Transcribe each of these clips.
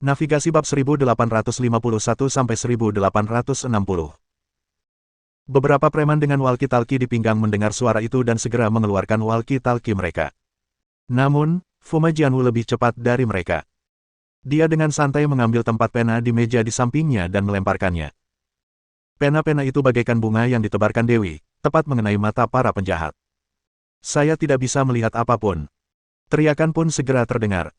Navigasi bab 1851-1860. Beberapa preman dengan walkie-talkie di pinggang mendengar suara itu dan segera mengeluarkan walkie-talkie mereka. Namun, Fuma Jianwu lebih cepat dari mereka. Dia dengan santai mengambil tempat pena di meja di sampingnya dan melemparkannya. Pena-pena itu bagaikan bunga yang ditebarkan Dewi, tepat mengenai mata para penjahat. Saya tidak bisa melihat apapun. Teriakan pun segera terdengar.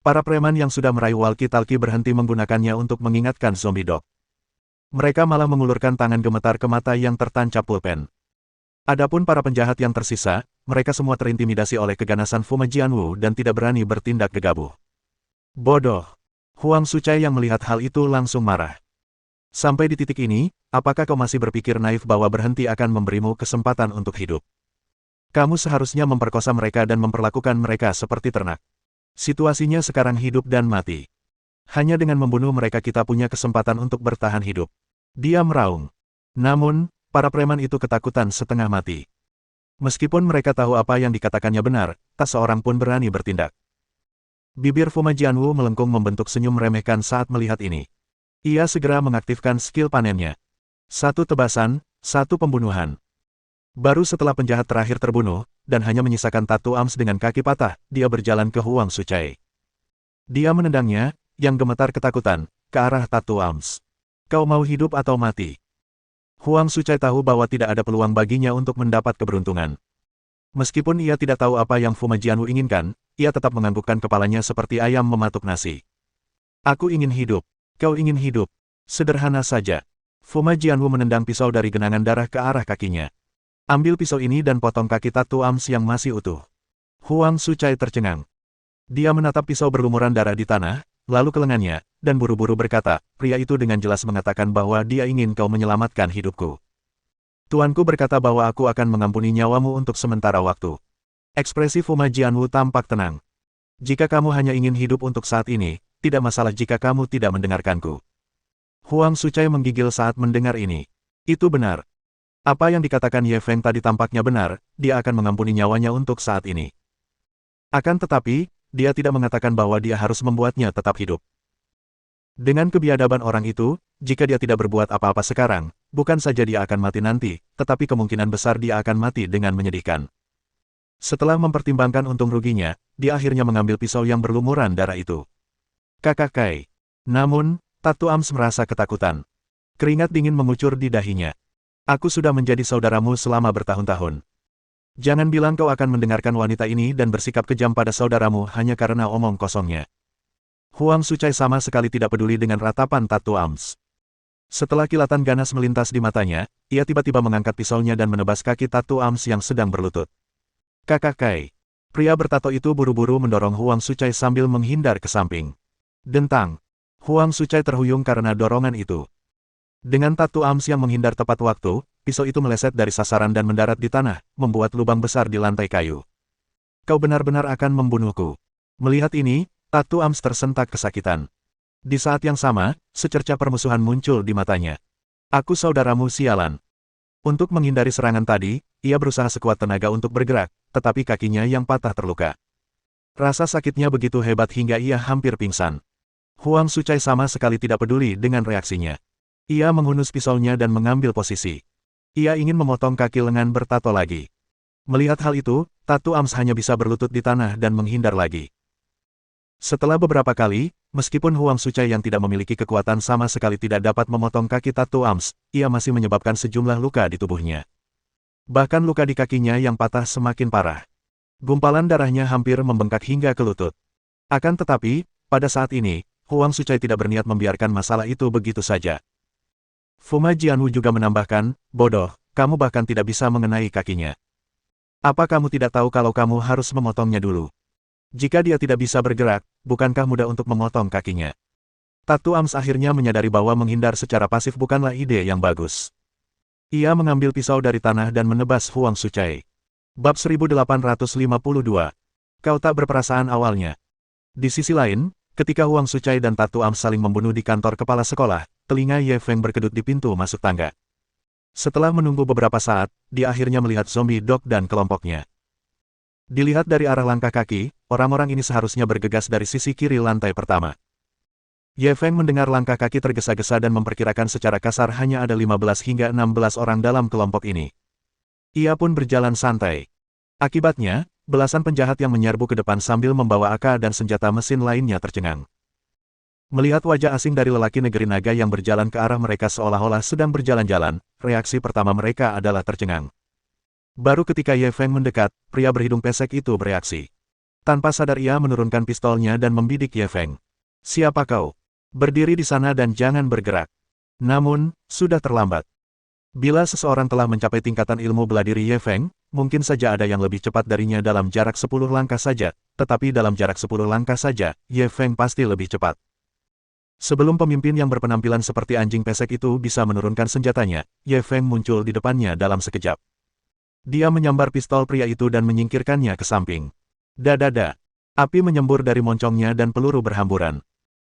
Para preman yang sudah meraih walkie-talkie berhenti menggunakannya untuk mengingatkan zombie dog. Mereka malah mengulurkan tangan gemetar ke mata yang tertancap pulpen. Adapun para penjahat yang tersisa, mereka semua terintimidasi oleh keganasan Fuma Jianwu dan tidak berani bertindak gegabah. Bodoh! Huang Sucai yang melihat hal itu langsung marah. Sampai di titik ini, apakah kau masih berpikir naif bahwa berhenti akan memberimu kesempatan untuk hidup? Kamu seharusnya memperkosa mereka dan memperlakukan mereka seperti ternak. Situasinya sekarang hidup dan mati. Hanya dengan membunuh mereka kita punya kesempatan untuk bertahan hidup. Dia meraung. Namun, para preman itu ketakutan setengah mati. Meskipun mereka tahu apa yang dikatakannya benar, tak seorang pun berani bertindak. Bibir Fuma Jianwu melengkung membentuk senyum meremehkan saat melihat ini. Ia segera mengaktifkan skill panennya. Satu tebasan, satu pembunuhan. Baru setelah penjahat terakhir terbunuh, dan hanya menyisakan Tatu Ams dengan kaki patah, dia berjalan ke Huang Sucai. Dia menendangnya, yang gemetar ketakutan, ke arah Tatu Ams. Kau mau hidup atau mati? Huang Sucai tahu bahwa tidak ada peluang baginya untuk mendapat keberuntungan. Meskipun ia tidak tahu apa yang Fuma Jianwu inginkan, ia tetap menganggukkan kepalanya seperti ayam mematuk nasi. Aku ingin hidup. Kau ingin hidup. Sederhana saja. Fuma Jianwu menendang pisau dari genangan darah ke arah kakinya. Ambil pisau ini dan potong kaki Tatu Ams yang masih utuh. Huang Sucai tercengang. Dia menatap pisau berlumuran darah di tanah, lalu ke lengannya, dan buru-buru berkata, pria itu dengan jelas mengatakan bahwa dia ingin kau menyelamatkan hidupku. Tuanku berkata bahwa aku akan mengampuni nyawamu untuk sementara waktu. Ekspresi Fuma Jianwu tampak tenang. Jika kamu hanya ingin hidup untuk saat ini, tidak masalah jika kamu tidak mendengarkanku. Huang Sucai menggigil saat mendengar ini. Itu benar. Apa yang dikatakan Ye Feng tadi tampaknya benar, dia akan mengampuni nyawanya untuk saat ini. Akan tetapi, dia tidak mengatakan bahwa dia harus membuatnya tetap hidup. Dengan kebiadaban orang itu, jika dia tidak berbuat apa-apa sekarang, bukan saja dia akan mati nanti, tetapi kemungkinan besar dia akan mati dengan menyedihkan. Setelah mempertimbangkan untung ruginya, dia akhirnya mengambil pisau yang berlumuran darah itu. Kakak. Namun, Tatu Ams merasa ketakutan. Keringat dingin mengucur di dahinya. Aku sudah menjadi saudaramu selama bertahun-tahun. Jangan bilang kau akan mendengarkan wanita ini dan bersikap kejam pada saudaramu hanya karena omong kosongnya. Huang Sucai sama sekali tidak peduli dengan ratapan Tatu Ams. Setelah kilatan ganas melintas di matanya, ia tiba-tiba mengangkat pisaunya dan menebas kaki Tatu Ams yang sedang berlutut. Kakak. Pria bertato itu buru-buru mendorong Huang Sucai sambil menghindar ke samping. Dentang. Huang Sucai terhuyung karena dorongan itu. Dengan Tatu Ams yang menghindar tepat waktu, pisau itu meleset dari sasaran dan mendarat di tanah, membuat lubang besar di lantai kayu. Kau benar-benar akan membunuhku. Melihat ini, Tatu Ams tersentak kesakitan. Di saat yang sama, secercah permusuhan muncul di matanya. Aku saudaramu sialan. Untuk menghindari serangan tadi, ia berusaha sekuat tenaga untuk bergerak, tetapi kakinya yang patah terluka. Rasa sakitnya begitu hebat hingga ia hampir pingsan. Huang Sucai sama sekali tidak peduli dengan reaksinya. Ia menghunus pisaunya dan mengambil posisi. Ia ingin memotong kaki lengan bertato lagi. Melihat hal itu, Tatu Ams hanya bisa berlutut di tanah dan menghindar lagi. Setelah beberapa kali, meskipun Huang Sucai yang tidak memiliki kekuatan sama sekali tidak dapat memotong kaki Tatu Ams, ia masih menyebabkan sejumlah luka di tubuhnya. Bahkan luka di kakinya yang patah semakin parah. Gumpalan darahnya hampir membengkak hingga ke lutut. Akan tetapi, pada saat ini, Huang Sucai tidak berniat membiarkan masalah itu begitu saja. Fuma Jianwu juga menambahkan, bodoh, kamu bahkan tidak bisa mengenai kakinya. Apa kamu tidak tahu kalau kamu harus memotongnya dulu? Jika dia tidak bisa bergerak, bukankah mudah untuk memotong kakinya? Tatu Ams akhirnya menyadari bahwa menghindar secara pasif bukanlah ide yang bagus. Ia mengambil pisau dari tanah dan menebas Huang Sucai. Bab 1852. Kau tak berperasaan awalnya. Di sisi lain, ketika Huang Sucai dan Tatu Ams saling membunuh di kantor kepala sekolah, telinga Ye Feng berkedut di pintu masuk tangga. Setelah menunggu beberapa saat, dia akhirnya melihat zombie dog dan kelompoknya. Dilihat dari arah langkah kaki, orang-orang ini seharusnya bergegas dari sisi kiri lantai pertama. Ye Feng mendengar langkah kaki tergesa-gesa dan memperkirakan secara kasar hanya ada 15 hingga 16 orang dalam kelompok ini. Ia pun berjalan santai. Akibatnya, belasan penjahat yang menyerbu ke depan sambil membawa AK dan senjata mesin lainnya tercengang. Melihat wajah asing dari lelaki negeri naga yang berjalan ke arah mereka seolah-olah sedang berjalan-jalan, reaksi pertama mereka adalah tercengang. Baru ketika Ye Feng mendekat, pria berhidung pesek itu bereaksi. Tanpa sadar ia menurunkan pistolnya dan membidik Ye Feng. "Siapa kau? Berdiri di sana dan jangan bergerak." Namun, sudah terlambat. Bila seseorang telah mencapai tingkatan ilmu bela diri Ye Feng, mungkin saja ada yang lebih cepat darinya dalam jarak 10 langkah saja, tetapi dalam jarak 10 langkah saja, Ye Feng pasti lebih cepat. Sebelum pemimpin yang berpenampilan seperti anjing pesek itu bisa menurunkan senjatanya, Ye Feng muncul di depannya dalam sekejap. Dia menyambar pistol pria itu dan menyingkirkannya ke samping. Dadada. Api menyembur dari moncongnya dan peluru berhamburan.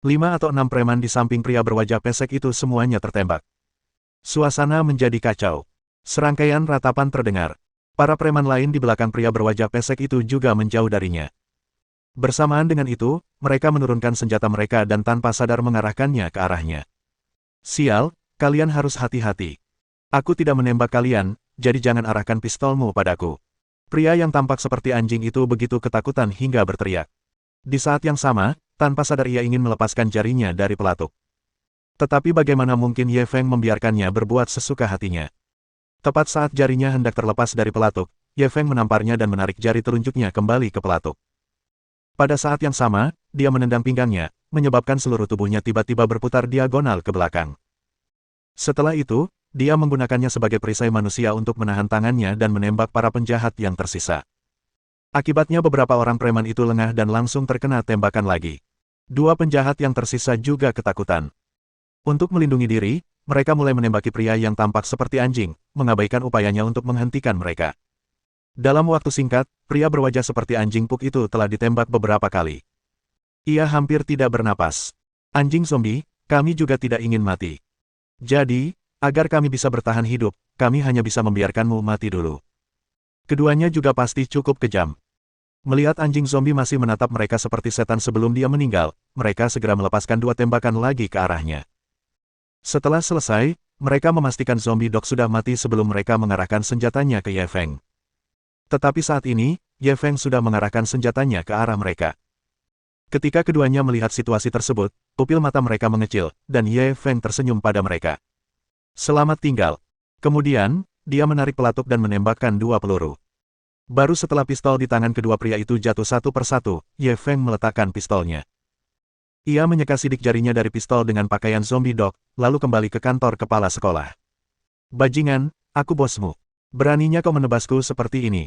5 atau 6 preman di samping pria berwajah pesek itu semuanya tertembak. Suasana menjadi kacau. Serangkaian ratapan terdengar. Para preman lain di belakang pria berwajah pesek itu juga menjauh darinya. Bersamaan dengan itu, mereka menurunkan senjata mereka dan tanpa sadar mengarahkannya ke arahnya. "Sial, kalian harus hati-hati. Aku tidak menembak kalian, jadi jangan arahkan pistolmu padaku." Pria yang tampak seperti anjing itu begitu ketakutan hingga berteriak. Di saat yang sama, tanpa sadar ia ingin melepaskan jarinya dari pelatuk. Tetapi bagaimana mungkin Ye Feng membiarkannya berbuat sesuka hatinya. Tepat saat jarinya hendak terlepas dari pelatuk, Ye Feng menamparnya dan menarik jari telunjuknya kembali ke pelatuk. Pada saat yang sama, dia menendang pinggangnya, menyebabkan seluruh tubuhnya tiba-tiba berputar diagonal ke belakang. Setelah itu, dia menggunakannya sebagai perisai manusia untuk menahan tangannya dan menembak para penjahat yang tersisa. Akibatnya beberapa orang preman itu lengah dan langsung terkena tembakan lagi. 2 penjahat yang tersisa juga ketakutan. Untuk melindungi diri, mereka mulai menembaki pria yang tampak seperti anjing, mengabaikan upayanya untuk menghentikan mereka. Dalam waktu singkat, pria berwajah seperti anjing puk itu telah ditembak beberapa kali. Ia hampir tidak bernapas. "Anjing zombie, kami juga tidak ingin mati. Jadi, agar kami bisa bertahan hidup, kami hanya bisa membiarkanmu mati dulu." Keduanya juga pasti cukup kejam. Melihat anjing zombie masih menatap mereka seperti setan sebelum dia meninggal, mereka segera melepaskan 2 tembakan lagi ke arahnya. Setelah selesai, mereka memastikan zombie dog sudah mati sebelum mereka mengarahkan senjatanya ke Ye Feng. Tetapi saat ini, Ye Feng sudah mengarahkan senjatanya ke arah mereka. Ketika keduanya melihat situasi tersebut, pupil mata mereka mengecil, dan Ye Feng tersenyum pada mereka. "Selamat tinggal." Kemudian, dia menarik pelatuk dan menembakkan 2 peluru. Baru setelah pistol di tangan kedua pria itu jatuh satu persatu, Ye Feng meletakkan pistolnya. Ia menyeka sidik jarinya dari pistol dengan pakaian zombie dog, lalu kembali ke kantor kepala sekolah. "Bajingan, aku bosmu. Beraninya kau menebasku seperti ini.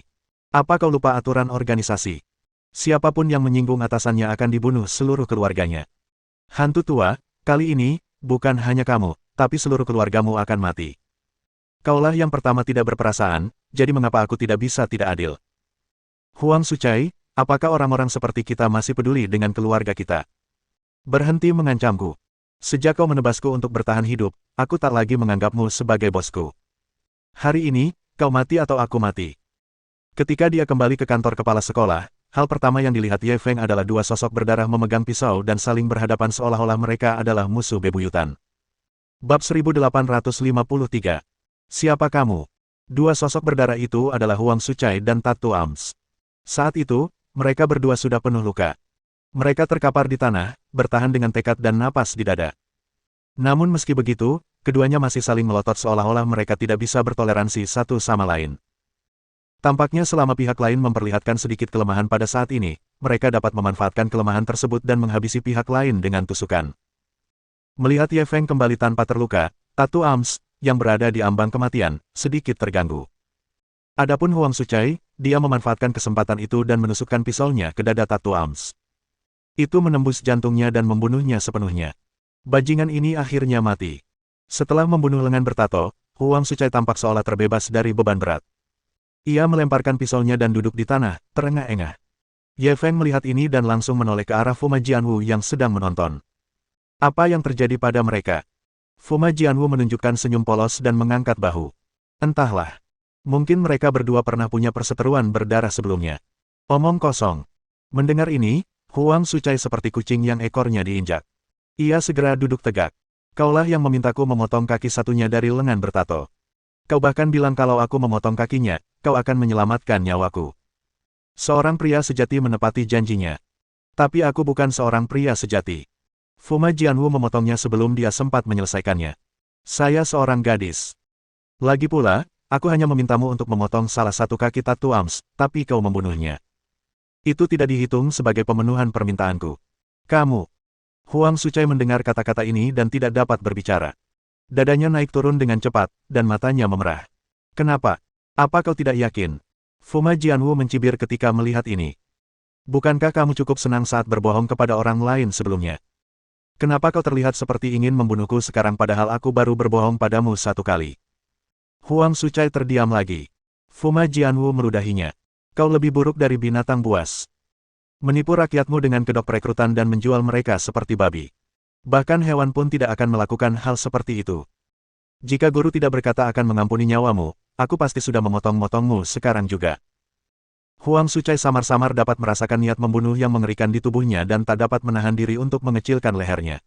Apa kau lupa aturan organisasi? Siapapun yang menyinggung atasannya akan dibunuh seluruh keluarganya. Hantu tua, kali ini, bukan hanya kamu, tapi seluruh keluargamu akan mati. Kaulah yang pertama tidak berperasaan, jadi mengapa aku tidak bisa tidak adil? Huang Sucai, apakah orang-orang seperti kita masih peduli dengan keluarga kita? Berhenti mengancamku. Sejak kau menebasku untuk bertahan hidup, aku tak lagi menganggapmu sebagai bosku. Hari ini, kau mati atau aku mati." Ketika dia kembali ke kantor kepala sekolah, hal pertama yang dilihat Ye Feng adalah 2 sosok berdarah memegang pisau dan saling berhadapan seolah-olah mereka adalah musuh bebuyutan. Bab 1853. Siapa kamu? 2 sosok berdarah itu adalah Huang Sucai dan Tatu Ams. Saat itu, mereka berdua sudah penuh luka. Mereka terkapar di tanah, bertahan dengan tekad dan napas di dada. Namun meski begitu, keduanya masih saling melotot seolah-olah mereka tidak bisa bertoleransi satu sama lain. Tampaknya selama pihak lain memperlihatkan sedikit kelemahan pada saat ini, mereka dapat memanfaatkan kelemahan tersebut dan menghabisi pihak lain dengan tusukan. Melihat Ye Feng kembali tanpa terluka, Tatu Ams, yang berada di ambang kematian, sedikit terganggu. Adapun Huang Sucai, dia memanfaatkan kesempatan itu dan menusukkan pistolnya ke dada Tatu Ams. Itu menembus jantungnya dan membunuhnya sepenuhnya. Bajingan ini akhirnya mati. Setelah membunuh lengan bertato, Huang Sucai tampak seolah terbebas dari beban berat. Ia melemparkan pistolnya dan duduk di tanah, terengah-engah. Ye Feng melihat ini dan langsung menoleh ke arah Fuma Jianwu yang sedang menonton. Apa yang terjadi pada mereka? Fuma Jianwu menunjukkan senyum polos dan mengangkat bahu. Entahlah. Mungkin mereka berdua pernah punya perseteruan berdarah sebelumnya. Omong kosong. Mendengar ini, Huang Sucai seperti kucing yang ekornya diinjak. Ia segera duduk tegak. Kaulah yang memintaku memotong kaki satunya dari lengan bertato. Kau bahkan bilang kalau aku memotong kakinya, kau akan menyelamatkan nyawaku. Seorang pria sejati menepati janjinya. Tapi aku bukan seorang pria sejati. Fuma Jianwu memotongnya sebelum dia sempat menyelesaikannya. Saya seorang gadis. Lagi pula, aku hanya memintamu untuk memotong salah satu kaki Tatu Arms, tapi kau membunuhnya. Itu tidak dihitung sebagai pemenuhan permintaanku. Kamu. Huang Sucai mendengar kata-kata ini dan tidak dapat berbicara. Dadanya naik turun dengan cepat, dan matanya memerah. Kenapa? Apa kau tidak yakin? Fuma Jianwu mencibir ketika melihat ini. Bukankah kamu cukup senang saat berbohong kepada orang lain sebelumnya? Kenapa kau terlihat seperti ingin membunuhku sekarang padahal aku baru berbohong padamu satu kali? Huang Sucai terdiam lagi. Fuma Jianwu meludahinya. Kau lebih buruk dari binatang buas. Menipu rakyatmu dengan kedok perekrutan dan menjual mereka seperti babi. Bahkan hewan pun tidak akan melakukan hal seperti itu. Jika guru tidak berkata akan mengampuni nyawamu, aku pasti sudah memotong-motongmu sekarang juga. Huang Sucai samar-samar dapat merasakan niat membunuh yang mengerikan di tubuhnya dan tak dapat menahan diri untuk mengecilkan lehernya.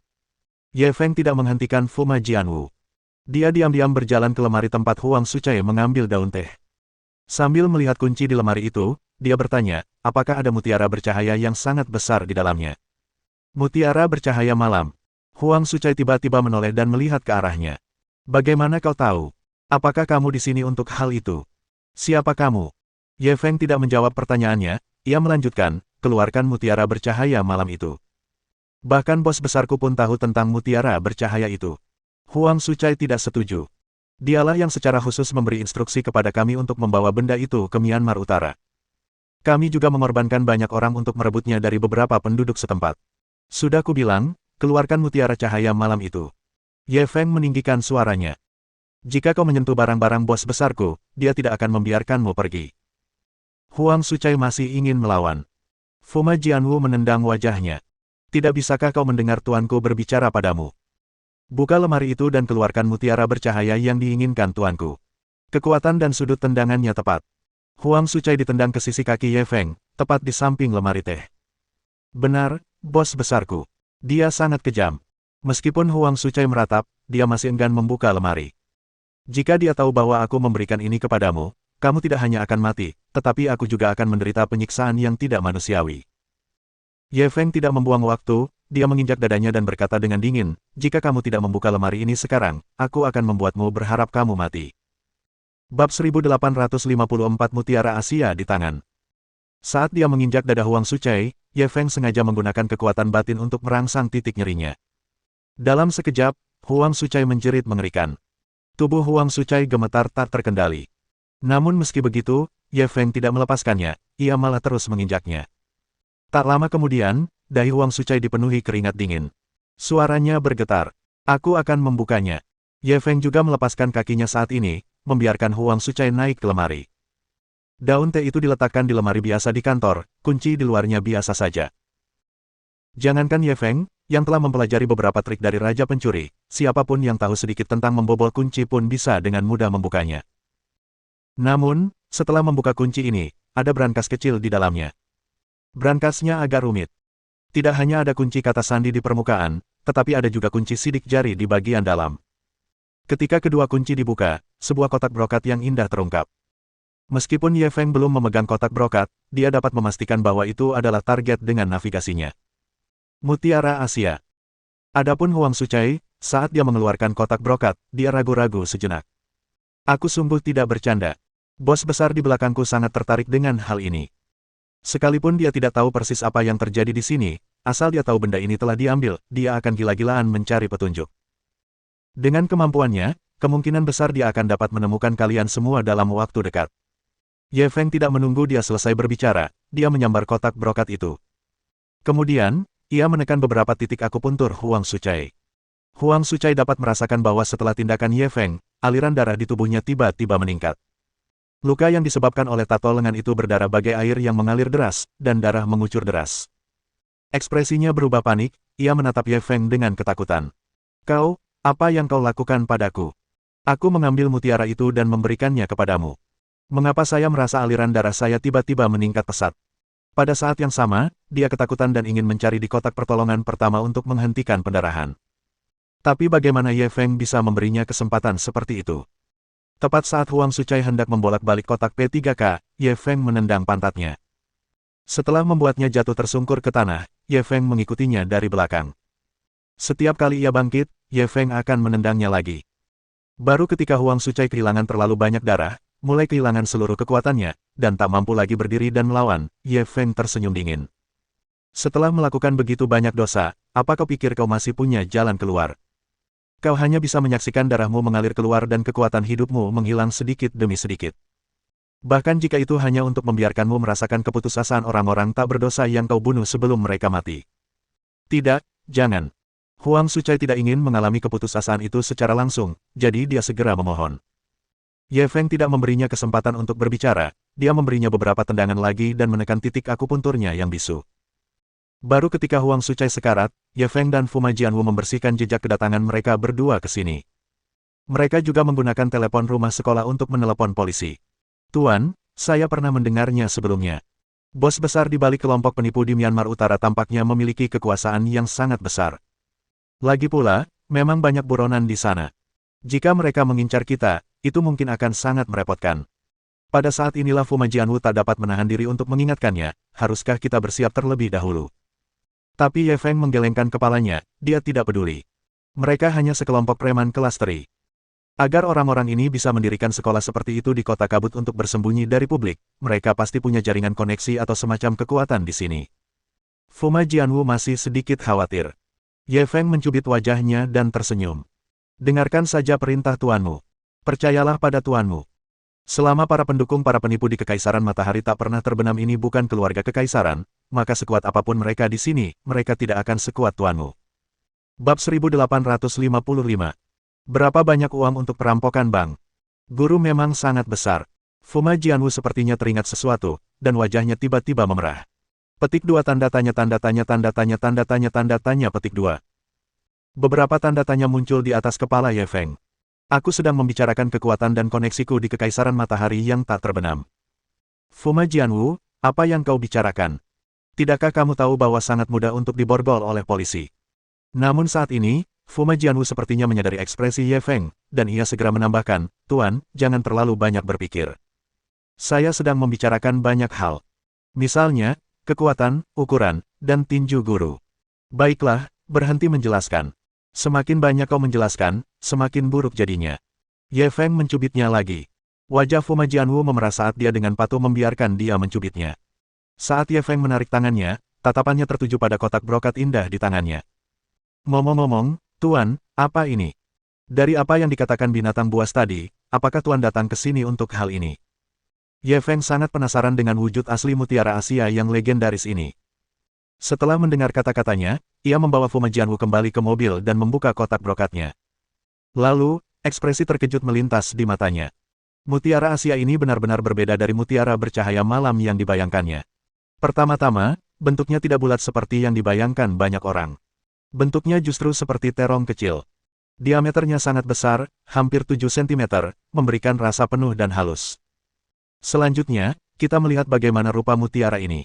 Ye Feng tidak menghentikan Fuma Jianwu. Dia diam-diam berjalan ke lemari tempat Huang Sucai mengambil daun teh. Sambil melihat kunci di lemari itu, dia bertanya, apakah ada mutiara bercahaya yang sangat besar di dalamnya? Mutiara bercahaya malam. Huang Sucai tiba-tiba menoleh dan melihat ke arahnya. Bagaimana kau tahu? Apakah kamu di sini untuk hal itu? Siapa kamu? Ye Feng tidak menjawab pertanyaannya, ia melanjutkan, keluarkan mutiara bercahaya malam itu. Bahkan bos besarku pun tahu tentang mutiara bercahaya itu. Huang Sucai tidak setuju. Dialah yang secara khusus memberi instruksi kepada kami untuk membawa benda itu ke Myanmar Utara. Kami juga mengorbankan banyak orang untuk merebutnya dari beberapa penduduk setempat. Sudah kubilang, keluarkan mutiara cahaya malam itu. Ye Feng meninggikan suaranya. Jika kau menyentuh barang-barang bos besarku, dia tidak akan membiarkanmu pergi. Huang Sucai masih ingin melawan. Fuma Jianwu menendang wajahnya. Tidak bisakah kau mendengar tuanku berbicara padamu? Buka lemari itu dan keluarkan mutiara bercahaya yang diinginkan tuanku. Kekuatan dan sudut tendangannya tepat. Huang Sucai ditendang ke sisi kaki Ye Feng, tepat di samping lemari teh. Benar, bos besarku. Dia sangat kejam. Meskipun Huang Sucai meratap, dia masih enggan membuka lemari. Jika dia tahu bahwa aku memberikan ini kepadamu, kamu tidak hanya akan mati, tetapi aku juga akan menderita penyiksaan yang tidak manusiawi. Ye Feng tidak membuang waktu, dia menginjak dadanya dan berkata dengan dingin, jika kamu tidak membuka lemari ini sekarang, aku akan membuatmu berharap kamu mati. Bab 1854 Mutiara Asia di tangan. Saat dia menginjak dada Huang Sucai, Ye Feng sengaja menggunakan kekuatan batin untuk merangsang titik nyerinya. Dalam sekejap, Huang Sucai menjerit mengerikan. Tubuh Huang Sucai gemetar tak terkendali. Namun meski begitu, Ye Feng tidak melepaskannya, ia malah terus menginjaknya. Tak lama kemudian, dahi Huang Sucai dipenuhi keringat dingin. Suaranya bergetar. Aku akan membukanya. Ye Feng juga melepaskan kakinya saat ini, membiarkan Huang Sucai naik ke lemari. Daun teh itu diletakkan di lemari biasa di kantor, kunci di luarnya biasa saja. Jangankan Ye Feng, yang telah mempelajari beberapa trik dari Raja Pencuri, siapapun yang tahu sedikit tentang membobol kunci pun bisa dengan mudah membukanya. Namun, setelah membuka kunci ini, ada brankas kecil di dalamnya. Brankasnya agak rumit. Tidak hanya ada kunci kata sandi di permukaan, tetapi ada juga kunci sidik jari di bagian dalam. Ketika kedua kunci dibuka, sebuah kotak brokat yang indah terungkap. Meskipun Ye Feng belum memegang kotak brokat, dia dapat memastikan bahwa itu adalah target dengan navigasinya. Mutiara Asia. Adapun Huang Sucai, saat dia mengeluarkan kotak brokat, dia ragu-ragu sejenak. Aku sungguh tidak bercanda. Bos besar di belakangku sangat tertarik dengan hal ini. Sekalipun dia tidak tahu persis apa yang terjadi di sini, asal dia tahu benda ini telah diambil, dia akan gila-gilaan mencari petunjuk. Dengan kemampuannya, kemungkinan besar dia akan dapat menemukan kalian semua dalam waktu dekat. Ye Feng tidak menunggu dia selesai berbicara, dia menyambar kotak brokat itu. Kemudian, ia menekan beberapa titik akupuntur Huang Sucai. Huang Sucai dapat merasakan bahwa setelah tindakan Ye Feng, aliran darah di tubuhnya tiba-tiba meningkat. Luka yang disebabkan oleh tato lengan itu berdarah bagai air yang mengalir deras, dan darah mengucur deras. Ekspresinya berubah panik, ia menatap Ye Feng dengan ketakutan. Kau, apa yang kau lakukan padaku? Aku mengambil mutiara itu dan memberikannya kepadamu. Mengapa saya merasa aliran darah saya tiba-tiba meningkat pesat? Pada saat yang sama, dia ketakutan dan ingin mencari di kotak pertolongan pertama untuk menghentikan pendarahan. Tapi bagaimana Ye Feng bisa memberinya kesempatan seperti itu? Tepat saat Huang Sucai hendak membolak-balik kotak P3K, Ye Feng menendang pantatnya. Setelah membuatnya jatuh tersungkur ke tanah, Ye Feng mengikutinya dari belakang. Setiap kali ia bangkit, Ye Feng akan menendangnya lagi. Baru ketika Huang Sucai kehilangan terlalu banyak darah, mulai kehilangan seluruh kekuatannya, dan tak mampu lagi berdiri dan melawan, Ye Feng tersenyum dingin. Setelah melakukan begitu banyak dosa, apa kau pikir kau masih punya jalan keluar? Kau hanya bisa menyaksikan darahmu mengalir keluar dan kekuatan hidupmu menghilang sedikit demi sedikit. Bahkan jika itu hanya untuk membiarkanmu merasakan keputusasaan orang-orang tak berdosa yang kau bunuh sebelum mereka mati. Tidak, jangan. Huang Sucai tidak ingin mengalami keputusasaan itu secara langsung, jadi dia segera memohon. Ye Feng tidak memberinya kesempatan untuk berbicara, dia memberinya beberapa tendangan lagi dan menekan titik akupunturnya yang bisu. Baru ketika Huang Sucai sekarat, Ye Feng dan Fu Majianwu membersihkan jejak kedatangan mereka berdua ke sini. Mereka juga menggunakan telepon rumah sekolah untuk menelepon polisi. Tuan, saya pernah mendengarnya sebelumnya. Bos besar di balik kelompok penipu di Myanmar Utara tampaknya memiliki kekuasaan yang sangat besar. Lagi pula, memang banyak buronan di sana. Jika mereka mengincar kita, itu mungkin akan sangat merepotkan. Pada saat inilah Fu Majianwu tak dapat menahan diri untuk mengingatkannya, haruskah kita bersiap terlebih dahulu? Tapi Ye Feng menggelengkan kepalanya, dia tidak peduli. Mereka hanya sekelompok preman kelas teri. Agar orang-orang ini bisa mendirikan sekolah seperti itu di kota kabut untuk bersembunyi dari publik, mereka pasti punya jaringan koneksi atau semacam kekuatan di sini. Fu Majianwu masih sedikit khawatir. Ye Feng mencubit wajahnya dan tersenyum. Dengarkan saja perintah tuanmu. Percayalah pada tuanmu. Selama para pendukung para penipu di Kekaisaran Matahari tak pernah terbenam ini bukan keluarga kekaisaran, maka sekuat apapun mereka di sini, mereka tidak akan sekuat tuanmu. Bab 1855. Berapa banyak uang untuk perampokan bank? Guru memang sangat besar. Fu Majianwu sepertinya teringat sesuatu, dan wajahnya tiba-tiba memerah. Petik 2 tanda tanya tanda tanya tanda tanya tanda tanya tanda tanya petik 2. Beberapa tanda tanya muncul di atas kepala Ye Feng. Aku sedang membicarakan kekuatan dan koneksiku di Kekaisaran Matahari yang tak terbenam. Fu Majianwu, apa yang kau bicarakan? Tidakkah kamu tahu bahwa sangat mudah untuk diborgol oleh polisi? Namun saat ini, Fu Majianwu sepertinya menyadari ekspresi Ye Feng, dan ia segera menambahkan, Tuan, jangan terlalu banyak berpikir. Saya sedang membicarakan banyak hal. Misalnya, kekuatan, ukuran, dan tinju guru. Baiklah, berhenti menjelaskan. Semakin banyak kau menjelaskan, semakin buruk jadinya. Ye Feng mencubitnya lagi. Wajah Fu Majianwu memerah saat dia dengan patuh membiarkan dia mencubitnya. Saat Ye Feng menarik tangannya, tatapannya tertuju pada kotak brokat indah di tangannya. Ngomong-ngomong, Tuan, apa ini? Dari apa yang dikatakan binatang buas tadi, apakah Tuan datang ke sini untuk hal ini? Ye Feng sangat penasaran dengan wujud asli mutiara Asia yang legendaris ini. Setelah mendengar kata-katanya, ia membawa Fu Majianwu kembali ke mobil dan membuka kotak brokatnya. Lalu, ekspresi terkejut melintas di matanya. Mutiara Asia ini benar-benar berbeda dari mutiara bercahaya malam yang dibayangkannya. Pertama-tama, bentuknya tidak bulat seperti yang dibayangkan banyak orang. Bentuknya justru seperti terong kecil. Diameternya sangat besar, hampir 7 cm, memberikan rasa penuh dan halus. Selanjutnya, kita melihat bagaimana rupa mutiara ini.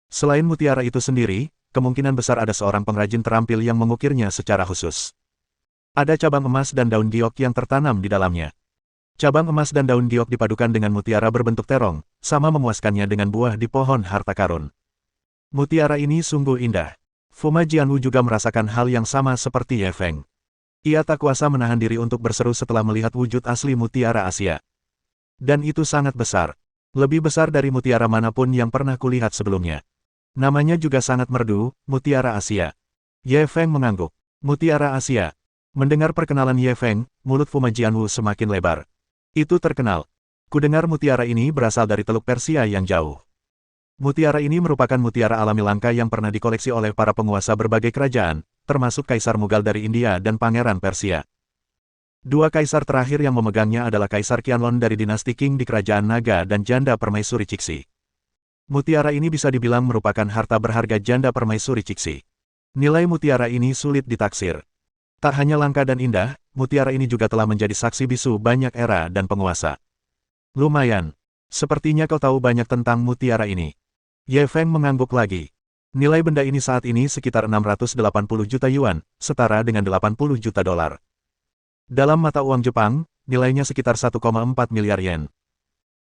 Selain mutiara itu sendiri, kemungkinan besar ada seorang pengrajin terampil yang mengukirnya secara khusus. Ada cabang emas dan daun giok yang tertanam di dalamnya. Cabang emas dan daun giok dipadukan dengan mutiara berbentuk terong, sama memuaskannya dengan buah di pohon harta karun. Mutiara ini sungguh indah. Fu Majianwu juga merasakan hal yang sama seperti Ye Feng. Ia tak kuasa menahan diri untuk berseru setelah melihat wujud asli mutiara Asia. Dan itu sangat besar. Lebih besar dari mutiara manapun yang pernah kulihat sebelumnya. Namanya juga sangat merdu, Mutiara Asia. Ye Feng mengangguk. Mutiara Asia. Mendengar perkenalan Ye Feng, mulut Fu Majianwu semakin lebar. Itu terkenal. Kudengar mutiara ini berasal dari Teluk Persia yang jauh. Mutiara ini merupakan mutiara alami langka yang pernah dikoleksi oleh para penguasa berbagai kerajaan, termasuk Kaisar Mughal dari India dan Pangeran Persia. Dua kaisar terakhir yang memegangnya adalah Kaisar Qianlong dari dinasti Qing di Kerajaan Naga dan Janda Permaisuri Cixi. Mutiara ini bisa dibilang merupakan harta berharga Janda Permaisuri Cixi. Nilai mutiara ini sulit ditaksir. Tak hanya langka dan indah, mutiara ini juga telah menjadi saksi bisu banyak era dan penguasa. Lumayan. Sepertinya kau tahu banyak tentang mutiara ini. Ye Feng mengangguk lagi. Nilai benda ini saat ini sekitar 680 juta yuan, setara dengan 80 juta dolar. Dalam mata uang Jepang, nilainya sekitar 1,4 miliar yen.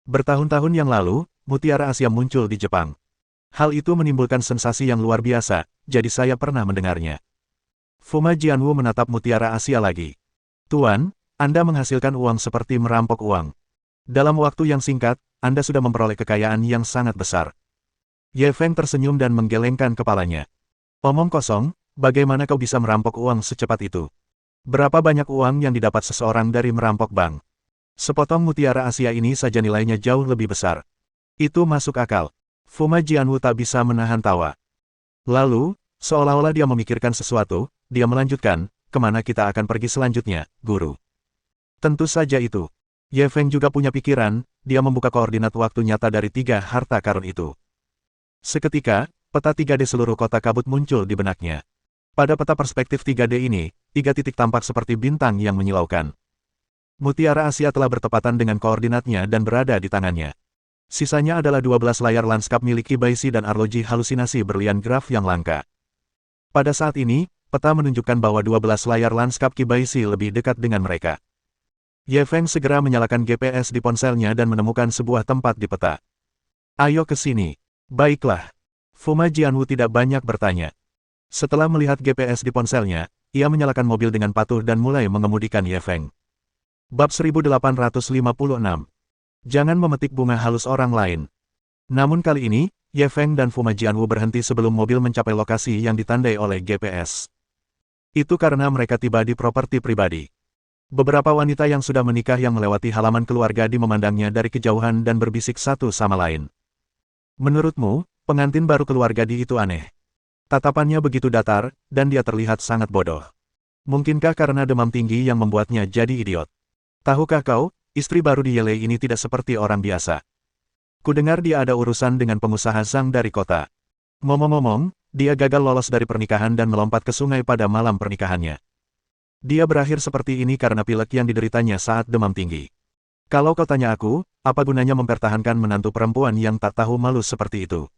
Bertahun-tahun yang lalu, mutiara Asia muncul di Jepang. Hal itu menimbulkan sensasi yang luar biasa, jadi saya pernah mendengarnya. Fuma Jianwu menatap mutiara Asia lagi. Tuan, Anda menghasilkan uang seperti merampok uang. Dalam waktu yang singkat, Anda sudah memperoleh kekayaan yang sangat besar. Ye Feng tersenyum dan menggelengkan kepalanya. Omong kosong, bagaimana kau bisa merampok uang secepat itu? Berapa banyak uang yang didapat seseorang dari merampok bank? Sepotong mutiara Asia ini saja nilainya jauh lebih besar. Itu masuk akal. Fuma Jianwu tak bisa menahan tawa. Lalu, seolah-olah dia memikirkan sesuatu, dia melanjutkan, kemana kita akan pergi selanjutnya, guru? Tentu saja itu. Ye Feng juga punya pikiran, dia membuka koordinat waktu nyata dari 3 harta karun itu. Seketika, peta 3D seluruh kota kabut muncul di benaknya. Pada peta perspektif 3D ini, 3 titik tampak seperti bintang yang menyilaukan. Mutiara Asia telah bertepatan dengan koordinatnya dan berada di tangannya. Sisanya adalah 12 layar lanskap milik Kibaisi dan arloji halusinasi berlian graf yang langka. Pada saat ini, peta menunjukkan bahwa 12 layar lanskap Kibaisi lebih dekat dengan mereka. Ye Feng segera menyalakan GPS di ponselnya dan menemukan sebuah tempat di peta. Ayo ke sini. Baiklah. Fuma Jianwu tidak banyak bertanya. Setelah melihat GPS di ponselnya, ia menyalakan mobil dengan patuh dan mulai mengemudikan Ye Feng. Bab 1856. Jangan memetik bunga halus orang lain. Namun kali ini, Ye Feng dan Fuma Jianwu berhenti sebelum mobil mencapai lokasi yang ditandai oleh GPS. Itu karena mereka tiba di properti pribadi. Beberapa wanita yang sudah menikah yang melewati halaman keluarga memandangnya dari kejauhan dan berbisik satu sama lain. Menurutmu, pengantin baru keluarga itu aneh. Tatapannya begitu datar, dan dia terlihat sangat bodoh. Mungkinkah karena demam tinggi yang membuatnya jadi idiot? Tahukah kau, istri baru di Yelei ini tidak seperti orang biasa. Kudengar dia ada urusan dengan pengusaha Zhang dari kota. Ngomong-ngomong, dia gagal lolos dari pernikahan dan melompat ke sungai pada malam pernikahannya. Dia berakhir seperti ini karena pilek yang dideritanya saat demam tinggi. Kalau kau tanya aku, apa gunanya mempertahankan menantu perempuan yang tak tahu malu seperti itu?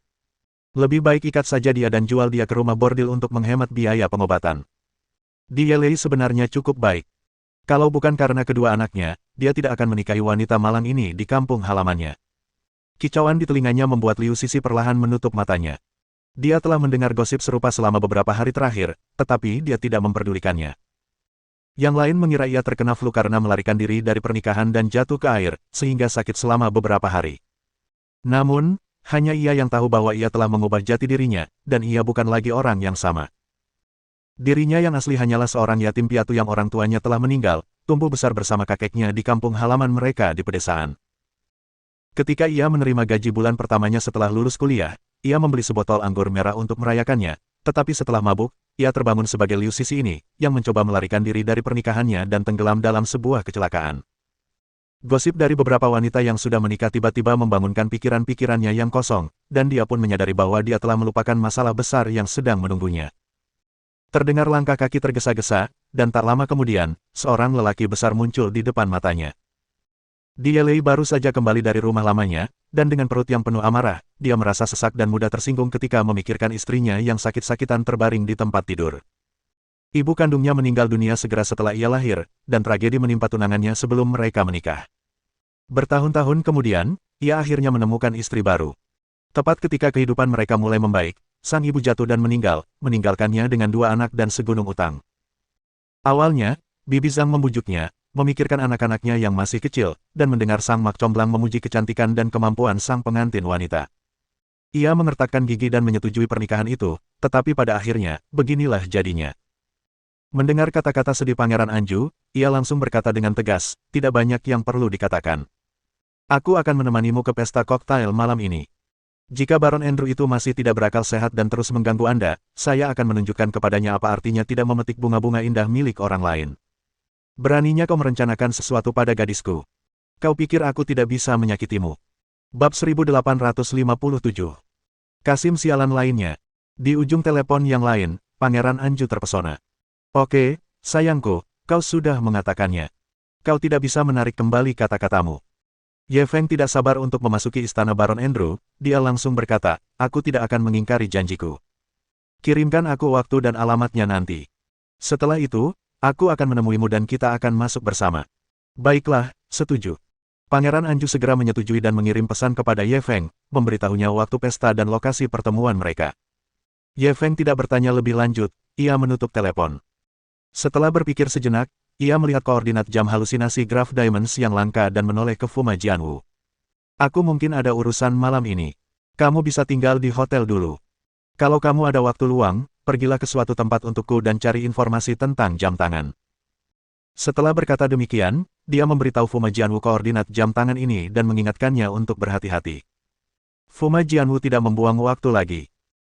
Lebih baik ikat saja dia dan jual dia ke rumah bordil untuk menghemat biaya pengobatan. Di Yelei sebenarnya cukup baik. Kalau bukan karena kedua anaknya, dia tidak akan menikahi wanita malang ini di kampung halamannya. Kicauan di telinganya membuat Liu Sisi perlahan menutup matanya. Dia telah mendengar gosip serupa selama beberapa hari terakhir, tetapi dia tidak memperdulikannya. Yang lain mengira ia terkena flu karena melarikan diri dari pernikahan dan jatuh ke air, sehingga sakit selama beberapa hari. Namun, hanya ia yang tahu bahwa ia telah mengubah jati dirinya, dan ia bukan lagi orang yang sama. Dirinya yang asli hanyalah seorang yatim piatu yang orang tuanya telah meninggal, tumbuh besar bersama kakeknya di kampung halaman mereka di pedesaan. Ketika ia menerima gaji bulan pertamanya setelah lulus kuliah, ia membeli sebotol anggur merah untuk merayakannya, tetapi setelah mabuk, ia terbangun sebagai Liu Sisi ini, yang mencoba melarikan diri dari pernikahannya dan tenggelam dalam sebuah kecelakaan. Gosip dari beberapa wanita yang sudah menikah tiba-tiba membangunkan pikiran-pikirannya yang kosong, dan dia pun menyadari bahwa dia telah melupakan masalah besar yang sedang menunggunya. Terdengar langkah kaki tergesa-gesa, dan tak lama kemudian, seorang lelaki besar muncul di depan matanya. Di Yelei baru saja kembali dari rumah lamanya, dan dengan perut yang penuh amarah, dia merasa sesak dan mudah tersinggung ketika memikirkan istrinya yang sakit-sakitan terbaring di tempat tidur. Ibu kandungnya meninggal dunia segera setelah ia lahir, dan tragedi menimpa tunangannya sebelum mereka menikah. Bertahun-tahun kemudian, ia akhirnya menemukan istri baru. Tepat ketika kehidupan mereka mulai membaik, sang ibu jatuh dan meninggal, meninggalkannya dengan 2 anak dan segunung utang. Awalnya, Bibi Zhang membujuknya, memikirkan anak-anaknya yang masih kecil, dan mendengar sang mak comblang memuji kecantikan dan kemampuan sang pengantin wanita. Ia mengertakkan gigi dan menyetujui pernikahan itu, tetapi pada akhirnya, beginilah jadinya. Mendengar kata-kata sedih Pangeran Anju, ia langsung berkata dengan tegas, tidak banyak yang perlu dikatakan. Aku akan menemanimu ke pesta koktail malam ini. Jika Baron Andrew itu masih tidak berakal sehat dan terus mengganggu Anda, saya akan menunjukkan kepadanya apa artinya tidak memetik bunga-bunga indah milik orang lain. Beraninya kau merencanakan sesuatu pada gadisku. Kau pikir aku tidak bisa menyakitimu. Bab 1857. Kasim sialan lainnya. Di ujung telepon yang lain, Pangeran Anju terpesona. Oke, sayangku, kau sudah mengatakannya. Kau tidak bisa menarik kembali kata-katamu. Ye Feng tidak sabar untuk memasuki istana Baron Andrew, dia langsung berkata, aku tidak akan mengingkari janjiku. Kirimkan aku waktu dan alamatnya nanti. Setelah itu, aku akan menemuimu dan kita akan masuk bersama. Baiklah, setuju. Pangeran Anju segera menyetujui dan mengirim pesan kepada Ye Feng, memberitahunya waktu pesta dan lokasi pertemuan mereka. Ye Feng tidak bertanya lebih lanjut, ia menutup telepon. Setelah berpikir sejenak, ia melihat koordinat jam halusinasi Graph Diamonds yang langka dan menoleh ke Fuma Jianwu. Aku mungkin ada urusan malam ini. Kamu bisa tinggal di hotel dulu. Kalau kamu ada waktu luang, pergilah ke suatu tempat untukku dan cari informasi tentang jam tangan. Setelah berkata demikian, dia memberitahu Fuma Jianwu koordinat jam tangan ini dan mengingatkannya untuk berhati-hati. Fuma Jianwu tidak membuang waktu lagi.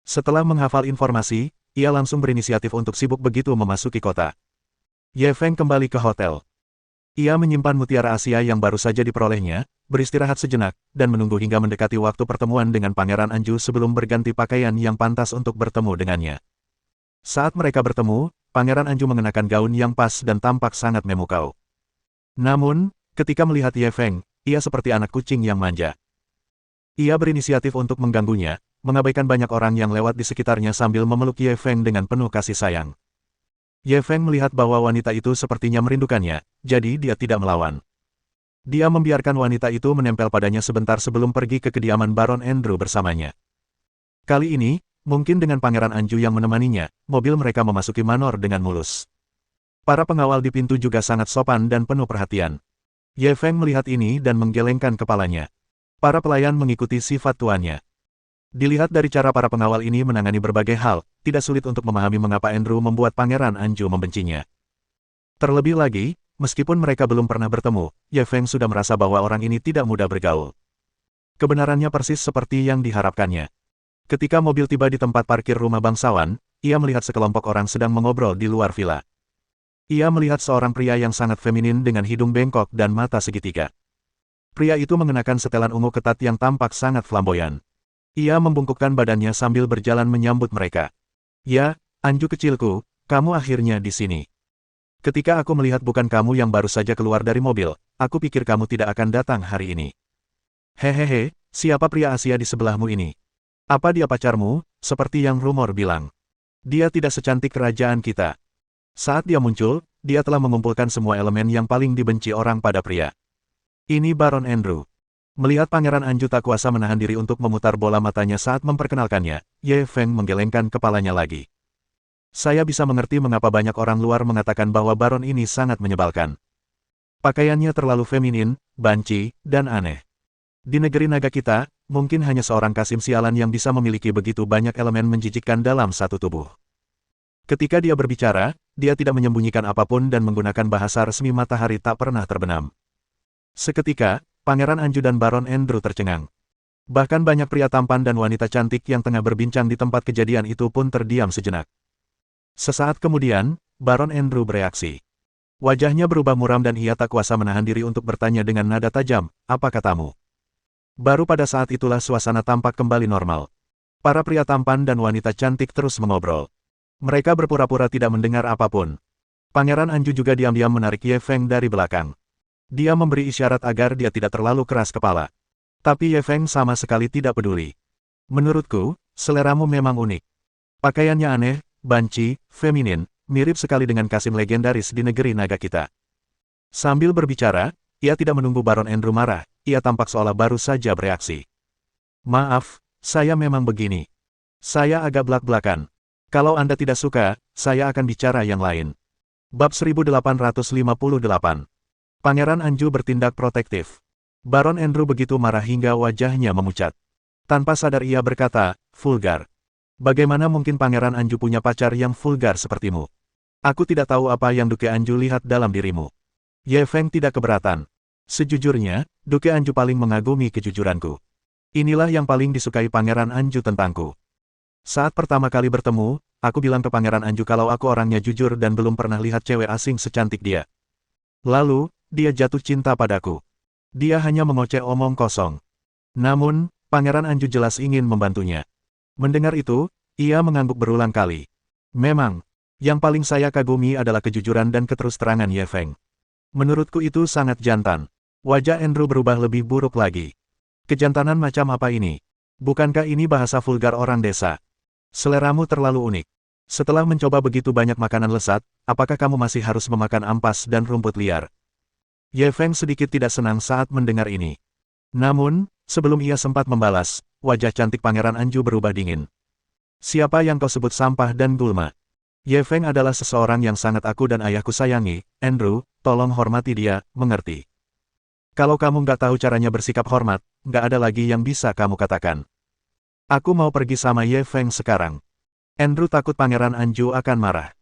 Setelah menghafal informasi, ia langsung berinisiatif untuk sibuk begitu memasuki kota. Ye Feng kembali ke hotel. Ia menyimpan mutiara Asia yang baru saja diperolehnya, beristirahat sejenak, dan menunggu hingga mendekati waktu pertemuan dengan Pangeran Anju sebelum berganti pakaian yang pantas untuk bertemu dengannya. Saat mereka bertemu, Pangeran Anju mengenakan gaun yang pas dan tampak sangat memukau. Namun, ketika melihat Ye Feng, ia seperti anak kucing yang manja. Ia berinisiatif untuk mengganggunya, mengabaikan banyak orang yang lewat di sekitarnya sambil memeluk Ye Feng dengan penuh kasih sayang. Ye Feng melihat bahwa wanita itu sepertinya merindukannya, jadi dia tidak melawan. Dia membiarkan wanita itu menempel padanya sebentar sebelum pergi ke kediaman Baron Andrew bersamanya. Kali ini, mungkin dengan Pangeran Anju yang menemaninya, mobil mereka memasuki manor dengan mulus. Para pengawal di pintu juga sangat sopan dan penuh perhatian. Ye Feng melihat ini dan menggelengkan kepalanya. Para pelayan mengikuti sifat tuannya. Dilihat dari cara para pengawal ini menangani berbagai hal, tidak sulit untuk memahami mengapa Andrew membuat Pangeran Anju membencinya. Terlebih lagi, meskipun mereka belum pernah bertemu, Ye Feng sudah merasa bahwa orang ini tidak mudah bergaul. Kebenarannya persis seperti yang diharapkannya. Ketika mobil tiba di tempat parkir rumah bangsawan, ia melihat sekelompok orang sedang mengobrol di luar villa. Ia melihat seorang pria yang sangat feminin dengan hidung bengkok dan mata segitiga. Pria itu mengenakan setelan ungu ketat yang tampak sangat flamboyan. Ia membungkukkan badannya sambil berjalan menyambut mereka. Ya, Anju kecilku, kamu akhirnya di sini. Ketika aku melihat bukan kamu yang baru saja keluar dari mobil, aku pikir kamu tidak akan datang hari ini. Hehehe, siapa pria Asia di sebelahmu ini? Apa dia pacarmu, seperti yang rumor bilang? Dia tidak secantik kerajaan kita. Saat dia muncul, dia telah mengumpulkan semua elemen yang paling dibenci orang pada pria. Ini Baron Andrew. Melihat Pangeran Anju tak kuasa menahan diri untuk memutar bola matanya saat memperkenalkannya, Ye Feng menggelengkan kepalanya lagi. Saya bisa mengerti mengapa banyak orang luar mengatakan bahwa Baron ini sangat menyebalkan. Pakaiannya terlalu feminin, banci, dan aneh. Di negeri naga kita, mungkin hanya seorang Kasim sialan yang bisa memiliki begitu banyak elemen menjijikkan dalam satu tubuh. Ketika dia berbicara, dia tidak menyembunyikan apapun dan menggunakan bahasa resmi matahari tak pernah terbenam. Seketika, Pangeran Anju dan Baron Andrew tercengang. Bahkan banyak pria tampan dan wanita cantik yang tengah berbincang di tempat kejadian itu pun terdiam sejenak. Sesaat kemudian, Baron Andrew bereaksi. Wajahnya berubah muram dan ia tak kuasa menahan diri untuk bertanya dengan nada tajam, apa katamu? Baru pada saat itulah suasana tampak kembali normal. Para pria tampan dan wanita cantik terus mengobrol. Mereka berpura-pura tidak mendengar apapun. Pangeran Anju juga diam-diam menarik Ye Feng dari belakang. Dia memberi isyarat agar dia tidak terlalu keras kepala. Tapi Ye Feng sama sekali tidak peduli. Menurutku, seleramu memang unik. Pakaiannya aneh, banci, feminin, mirip sekali dengan Kasim legendaris di negeri naga kita. Sambil berbicara, ia tidak menunggu Baron Andrew marah, ia tampak seolah baru saja bereaksi. Maaf, saya memang begini. Saya agak blak-blakan. Kalau Anda tidak suka, saya akan bicara yang lain. Bab 1858. Pangeran Anju bertindak protektif. Baron Andrew begitu marah hingga wajahnya memucat. Tanpa sadar ia berkata, vulgar. Bagaimana mungkin Pangeran Anju punya pacar yang vulgar sepertimu? Aku tidak tahu apa yang Duke Anju lihat dalam dirimu. Ye Feng tidak keberatan. Sejujurnya, Duke Anju paling mengagumi kejujuranku. Inilah yang paling disukai Pangeran Anju tentangku. Saat pertama kali bertemu, aku bilang ke Pangeran Anju kalau aku orangnya jujur dan belum pernah lihat cewek asing secantik dia. Lalu, dia jatuh cinta padaku. Dia hanya mengoceh omong kosong. Namun, Pangeran Anju jelas ingin membantunya. Mendengar itu, ia mengangguk berulang kali. Memang, yang paling saya kagumi adalah kejujuran dan keterus-terangan Ye Feng. Menurutku itu sangat jantan. Wajah Andrew berubah lebih buruk lagi. Kejantanan macam apa ini? Bukankah ini bahasa vulgar orang desa? Seleramu terlalu unik. Setelah mencoba begitu banyak makanan lezat, apakah kamu masih harus memakan ampas dan rumput liar? Ye Feng sedikit tidak senang saat mendengar ini. Namun, sebelum ia sempat membalas, wajah cantik Pangeran Anju berubah dingin. Siapa yang kau sebut sampah dan gulma? Ye Feng adalah seseorang yang sangat aku dan ayahku sayangi, Andrew, tolong hormati dia, mengerti? Kalau kamu nggak tahu caranya bersikap hormat, nggak ada lagi yang bisa kamu katakan. Aku mau pergi sama Ye Feng sekarang. Andrew takut Pangeran Anju akan marah.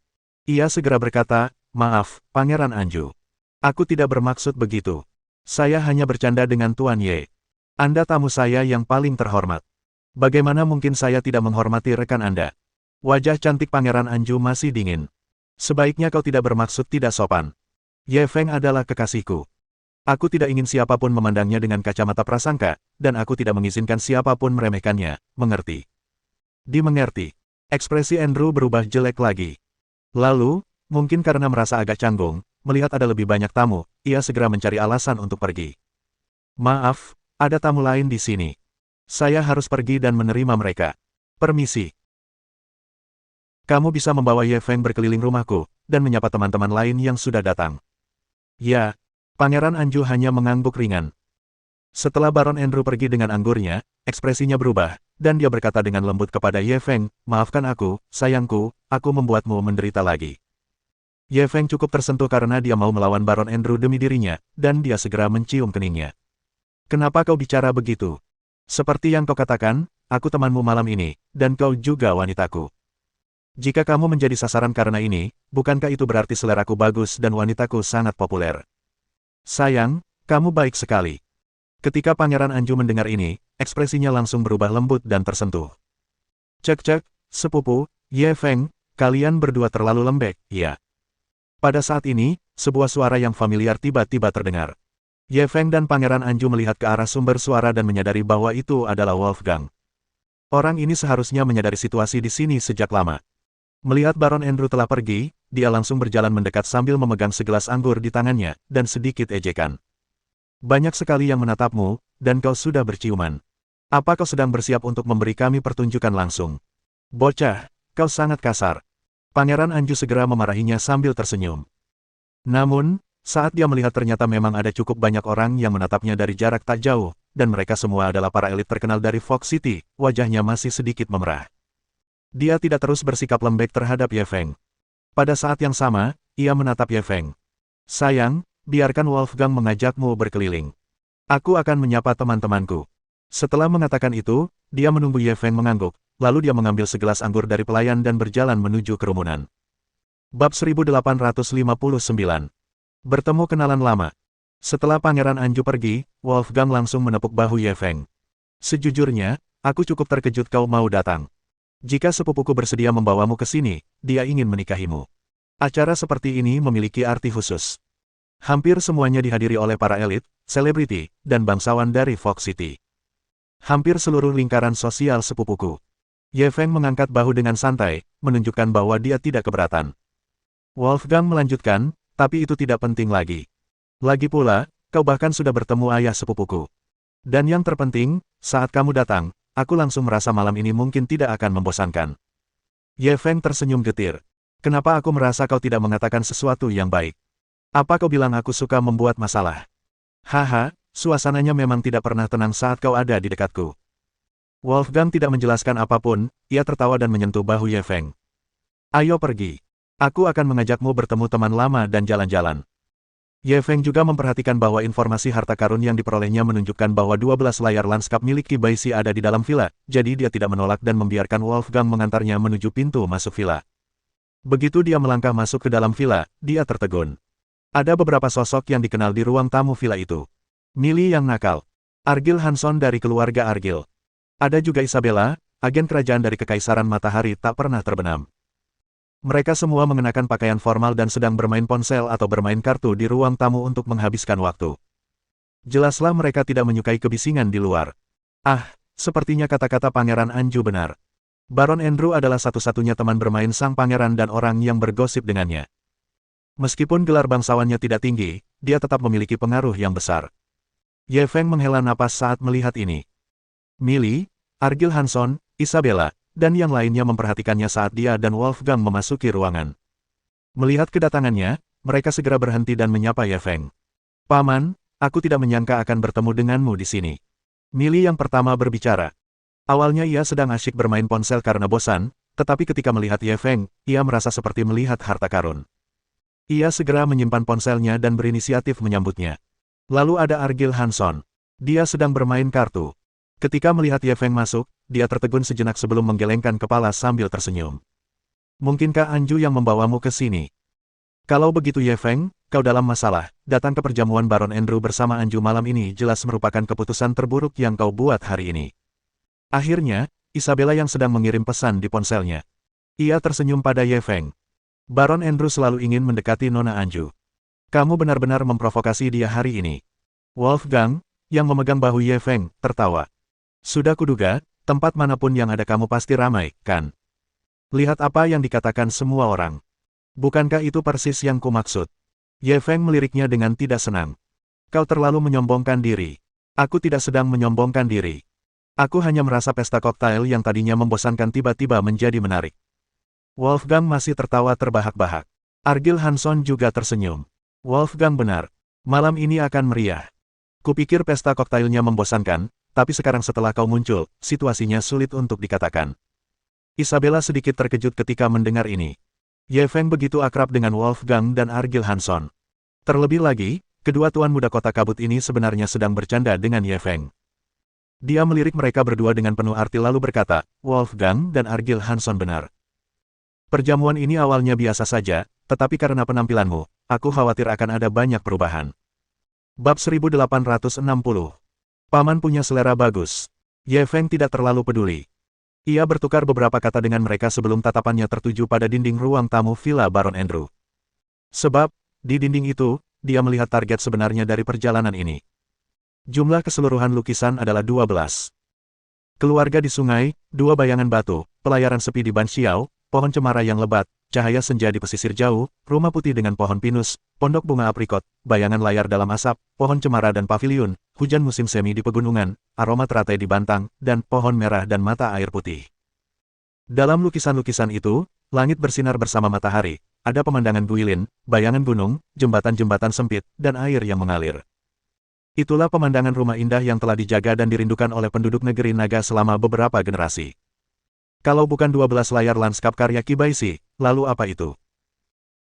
Ia segera berkata, maaf, Pangeran Anju. Aku tidak bermaksud begitu. Saya hanya bercanda dengan Tuan Ye. Anda tamu saya yang paling terhormat. Bagaimana mungkin saya tidak menghormati rekan Anda? Wajah cantik Pangeran Anju masih dingin. Sebaiknya kau tidak bermaksud tidak sopan. Ye Feng adalah kekasihku. Aku tidak ingin siapapun memandangnya dengan kacamata prasangka, dan aku tidak mengizinkan siapapun meremehkannya, mengerti? Dimengerti. Ekspresi Andrew berubah jelek lagi. Lalu, mungkin karena merasa agak canggung, melihat ada lebih banyak tamu, ia segera mencari alasan untuk pergi. Maaf, ada tamu lain di sini. Saya harus pergi dan menerima mereka. Permisi. Kamu bisa membawa Ye Feng berkeliling rumahku, dan menyapa teman-teman lain yang sudah datang. Ya. Pangeran Anju hanya mengangguk ringan. Setelah Baron Andrew pergi dengan anggurnya, ekspresinya berubah, dan dia berkata dengan lembut kepada Ye Feng, maafkan aku, sayangku, aku membuatmu menderita lagi. Ye Feng cukup tersentuh karena dia mau melawan Baron Andrew demi dirinya, dan dia segera mencium keningnya. Kenapa kau bicara begitu? Seperti yang kau katakan, aku temanmu malam ini, dan kau juga wanitaku. Jika kamu menjadi sasaran karena ini, bukankah itu berarti seleraku bagus dan wanitaku sangat populer? Sayang, kamu baik sekali. Ketika Pangeran Anju mendengar ini, ekspresinya langsung berubah lembut dan tersentuh. Cek-cek, sepupu, Ye Feng, kalian berdua terlalu lembek, ya. Pada saat ini, sebuah suara yang familiar tiba-tiba terdengar. Ye Feng dan Pangeran Anju melihat ke arah sumber suara dan menyadari bahwa itu adalah Wolfgang. Orang ini seharusnya menyadari situasi di sini sejak lama. Melihat Baron Andrew telah pergi, dia langsung berjalan mendekat sambil memegang segelas anggur di tangannya, dan sedikit ejekan. Banyak sekali yang menatapmu, dan kau sudah berciuman. Apa kau sedang bersiap untuk memberi kami pertunjukan langsung? Bocah, kau sangat kasar. Pangeran Anju segera memarahinya sambil tersenyum. Namun, saat dia melihat ternyata memang ada cukup banyak orang yang menatapnya dari jarak tak jauh, dan mereka semua adalah para elit terkenal dari Fox City, wajahnya masih sedikit memerah. Dia tidak terus bersikap lembek terhadap Ye Feng. Pada saat yang sama, ia menatap Ye Feng. Sayang, biarkan Wolfgang mengajakmu berkeliling. Aku akan menyapa teman-temanku. Setelah mengatakan itu, dia menunggu Ye Feng mengangguk, lalu dia mengambil segelas anggur dari pelayan dan berjalan menuju kerumunan. Bab 1859. Bertemu kenalan lama. Setelah Pangeran Anju pergi, Wolfgang langsung menepuk bahu Ye Feng. Sejujurnya, aku cukup terkejut kau mau datang. Jika sepupuku bersedia membawamu ke sini, dia ingin menikahimu. Acara seperti ini memiliki arti khusus. Hampir semuanya dihadiri oleh para elit, selebriti, dan bangsawan dari Fox City. Hampir seluruh lingkaran sosial sepupuku. Ye Feng mengangkat bahu dengan santai, menunjukkan bahwa dia tidak keberatan. Wolfgang melanjutkan, tapi itu tidak penting lagi. Lagi pula, kau bahkan sudah bertemu ayah sepupuku. Dan yang terpenting, saat kamu datang, aku langsung merasa malam ini mungkin tidak akan membosankan. Ye Feng tersenyum getir. Kenapa aku merasa kau tidak mengatakan sesuatu yang baik? Apa kau bilang aku suka membuat masalah? Haha, suasananya memang tidak pernah tenang saat kau ada di dekatku. Wolfgang tidak menjelaskan apapun, ia tertawa dan menyentuh bahu Ye Feng. Ayo pergi. Aku akan mengajakmu bertemu teman lama dan jalan-jalan. Ye Feng juga memperhatikan bahwa informasi harta karun yang diperolehnya menunjukkan bahwa 12 layar lanskap milik Qi Baishi ada di dalam villa, jadi dia tidak menolak dan membiarkan Wolfgang mengantarnya menuju pintu masuk villa. Begitu dia melangkah masuk ke dalam villa, dia tertegun. Ada beberapa sosok yang dikenal di ruang tamu villa itu. Millie yang nakal. Argyle Hanson dari keluarga Argyle. Ada juga Isabella, agen kerajaan dari Kekaisaran Matahari tak pernah terbenam. Mereka semua mengenakan pakaian formal dan sedang bermain ponsel atau bermain kartu di ruang tamu untuk menghabiskan waktu. Jelaslah mereka tidak menyukai kebisingan di luar. Ah, sepertinya kata-kata Pangeran Anju benar. Baron Andrew adalah satu-satunya teman bermain sang pangeran dan orang yang bergosip dengannya. Meskipun gelar bangsawannya tidak tinggi, dia tetap memiliki pengaruh yang besar. Ye Feng menghela napas saat melihat ini. Millie, Argyle Hanson, Isabella, dan yang lainnya memperhatikannya saat dia dan Wolfgang memasuki ruangan. Melihat kedatangannya, mereka segera berhenti dan menyapa Ye Feng. Paman, aku tidak menyangka akan bertemu denganmu di sini. Millie yang pertama berbicara. Awalnya ia sedang asyik bermain ponsel karena bosan, tetapi ketika melihat Ye Feng, ia merasa seperti melihat harta karun. Ia segera menyimpan ponselnya dan berinisiatif menyambutnya. Lalu ada Argyle Hanson. Dia sedang bermain kartu. Ketika melihat Ye Feng masuk, dia tertegun sejenak sebelum menggelengkan kepala sambil tersenyum. Mungkinkah Anju yang membawamu ke sini? Kalau begitu Ye Feng, kau dalam masalah. Datang ke perjamuan Baron Andrew bersama Anju malam ini jelas merupakan keputusan terburuk yang kau buat hari ini. Akhirnya, Isabella yang sedang mengirim pesan di ponselnya. Ia tersenyum pada Ye Feng. Baron Andrew selalu ingin mendekati Nona Anju. Kamu benar-benar memprovokasi dia hari ini. Wolfgang, yang memegang bahu Ye Feng, tertawa. Sudah kuduga, tempat manapun yang ada kamu pasti ramai, kan? Lihat apa yang dikatakan semua orang. Bukankah itu persis yang kumaksud? Ye Feng meliriknya dengan tidak senang. Kau terlalu menyombongkan diri. Aku tidak sedang menyombongkan diri. Aku hanya merasa pesta koktail yang tadinya membosankan tiba-tiba menjadi menarik. Wolfgang masih tertawa terbahak-bahak. Argyle Hanson juga tersenyum. Wolfgang benar. Malam ini akan meriah. Kupikir pesta koktailnya membosankan, tapi sekarang setelah kau muncul, situasinya sulit untuk dikatakan. Isabella sedikit terkejut ketika mendengar ini. Ye Feng begitu akrab dengan Wolfgang dan Argyle Hanson. Terlebih lagi, kedua tuan muda kota kabut ini sebenarnya sedang bercanda dengan Ye Feng. Dia melirik mereka berdua dengan penuh arti lalu berkata, Wolfgang dan Argyle Hanson benar. Perjamuan ini awalnya biasa saja, tetapi karena penampilanmu, aku khawatir akan ada banyak perubahan. Bab 1860. Paman punya selera bagus. Ye Feng tidak terlalu peduli. Ia bertukar beberapa kata dengan mereka sebelum tatapannya tertuju pada dinding ruang tamu Villa Baron Andrew. Sebab, di dinding itu, dia melihat target sebenarnya dari perjalanan ini. Jumlah keseluruhan lukisan adalah 12. Keluarga di sungai, 2 bayangan batu, pelayaran sepi di Ban Xiao, pohon cemara yang lebat, cahaya senja di pesisir jauh, rumah putih dengan pohon pinus, pondok bunga aprikot, bayangan layar dalam asap, pohon cemara dan paviliun, hujan musim semi di pegunungan, aroma teratai di Bantang, dan pohon merah dan mata air putih. Dalam lukisan-lukisan itu, langit bersinar bersama matahari, ada pemandangan Guilin, bayangan gunung, jembatan-jembatan sempit, dan air yang mengalir. Itulah pemandangan rumah indah yang telah dijaga dan dirindukan oleh penduduk negeri naga selama beberapa generasi. Kalau bukan 12 layar lanskap karya Kibaisi, lalu apa itu?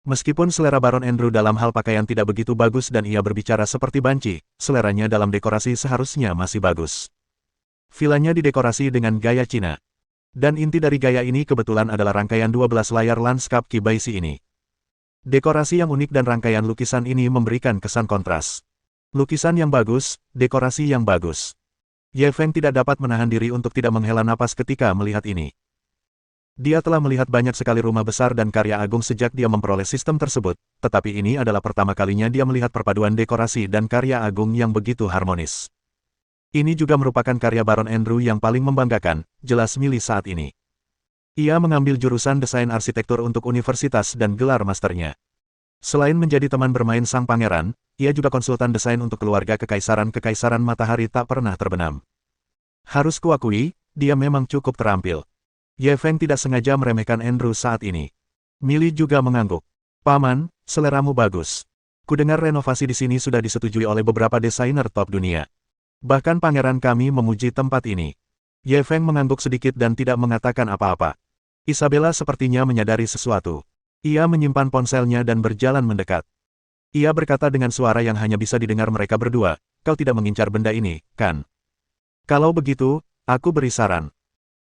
Meskipun selera Baron Andrew dalam hal pakaian tidak begitu bagus dan ia berbicara seperti banci, seleranya dalam dekorasi seharusnya masih bagus. Vilanya didekorasi dengan gaya Cina. Dan inti dari gaya ini kebetulan adalah rangkaian 12 layar lanskap Kibaisi ini. Dekorasi yang unik dan rangkaian lukisan ini memberikan kesan kontras. Lukisan yang bagus, dekorasi yang bagus. Ye Feng tidak dapat menahan diri untuk tidak menghela napas ketika melihat ini. Dia telah melihat banyak sekali rumah besar dan karya agung sejak dia memperoleh sistem tersebut, tetapi ini adalah pertama kalinya dia melihat perpaduan dekorasi dan karya agung yang begitu harmonis. Ini juga merupakan karya Baron Andrew yang paling membanggakan, jelas Millie saat ini. Ia mengambil jurusan desain arsitektur untuk universitas dan gelar masternya. Selain menjadi teman bermain sang pangeran, ia juga konsultan desain untuk keluarga kekaisaran matahari tak pernah terbenam. Harus kuakui, dia memang cukup terampil. Ye Feng tidak sengaja meremehkan Andrew saat ini. Millie juga mengangguk. Paman, seleramu bagus. Kudengar renovasi di sini sudah disetujui oleh beberapa desainer top dunia. Bahkan pangeran kami memuji tempat ini. Ye Feng mengangguk sedikit dan tidak mengatakan apa-apa. Isabella sepertinya menyadari sesuatu. Ia menyimpan ponselnya dan berjalan mendekat. Ia berkata dengan suara yang hanya bisa didengar mereka berdua, kau tidak mengincar benda ini, kan? Kalau begitu, aku beri saran.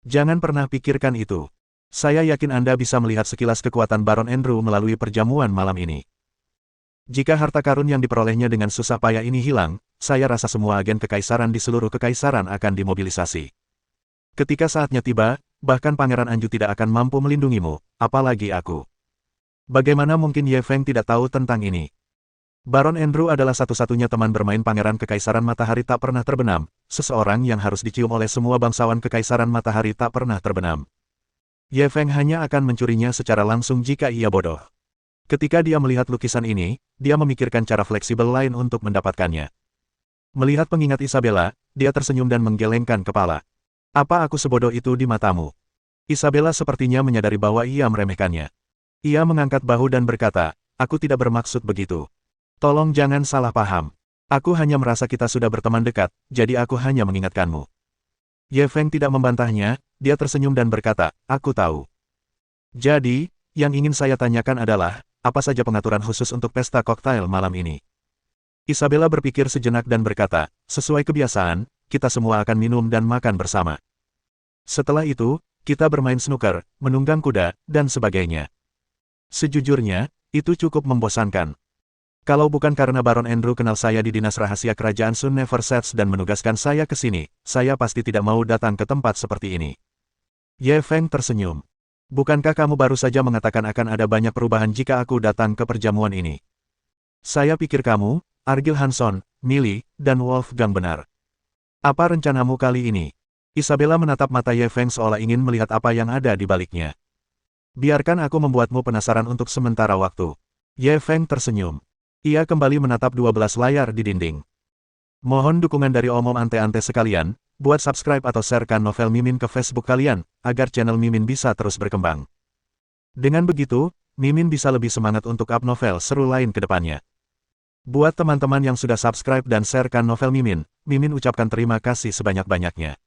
Jangan pernah pikirkan itu. Saya yakin Anda bisa melihat sekilas kekuatan Baron Andrew melalui perjamuan malam ini. Jika harta karun yang diperolehnya dengan susah payah ini hilang, saya rasa semua agen kekaisaran di seluruh kekaisaran akan dimobilisasi. Ketika saatnya tiba, bahkan Pangeran Anju tidak akan mampu melindungimu, apalagi aku. Bagaimana mungkin Ye Feng tidak tahu tentang ini? Baron Andrew adalah satu-satunya teman bermain Pangeran Kekaisaran Matahari tak pernah terbenam, seseorang yang harus dicium oleh semua bangsawan Kekaisaran Matahari tak pernah terbenam. Ye Feng hanya akan mencurinya secara langsung jika ia bodoh. Ketika dia melihat lukisan ini, dia memikirkan cara fleksibel lain untuk mendapatkannya. Melihat pengingat Isabella, dia tersenyum dan menggelengkan kepala. Apa aku sebodoh itu di matamu? Isabella sepertinya menyadari bahwa ia meremehkannya. Ia mengangkat bahu dan berkata, aku tidak bermaksud begitu. Tolong jangan salah paham. Aku hanya merasa kita sudah berteman dekat, jadi aku hanya mengingatkanmu. Ye Feng tidak membantahnya, dia tersenyum dan berkata, aku tahu. Jadi, yang ingin saya tanyakan adalah, apa saja pengaturan khusus untuk pesta koktail malam ini? Isabella berpikir sejenak dan berkata, sesuai kebiasaan, kita semua akan minum dan makan bersama. Setelah itu, kita bermain snooker, menunggang kuda, dan sebagainya. Sejujurnya, itu cukup membosankan. Kalau bukan karena Baron Andrew kenal saya di Dinas Rahasia Kerajaan Sun Neversets dan menugaskan saya ke sini, saya pasti tidak mau datang ke tempat seperti ini. Ye Feng tersenyum. Bukankah kamu baru saja mengatakan akan ada banyak perubahan jika aku datang ke perjamuan ini? Saya pikir kamu, Argyle Hanson, Millie, dan Wolfgang benar. Apa rencanamu kali ini? Isabella menatap mata Ye Feng seolah ingin melihat apa yang ada di baliknya. Biarkan aku membuatmu penasaran untuk sementara waktu. Ye Feng tersenyum. Ia kembali menatap 12 layar di dinding. Mohon dukungan dari omom ante-ante sekalian, buat subscribe atau sharekan novel Mimin ke Facebook kalian, agar channel Mimin bisa terus berkembang. Dengan begitu, Mimin bisa lebih semangat untuk up novel seru lain ke depannya. Buat teman-teman yang sudah subscribe dan sharekan novel Mimin, Mimin ucapkan terima kasih sebanyak-banyaknya.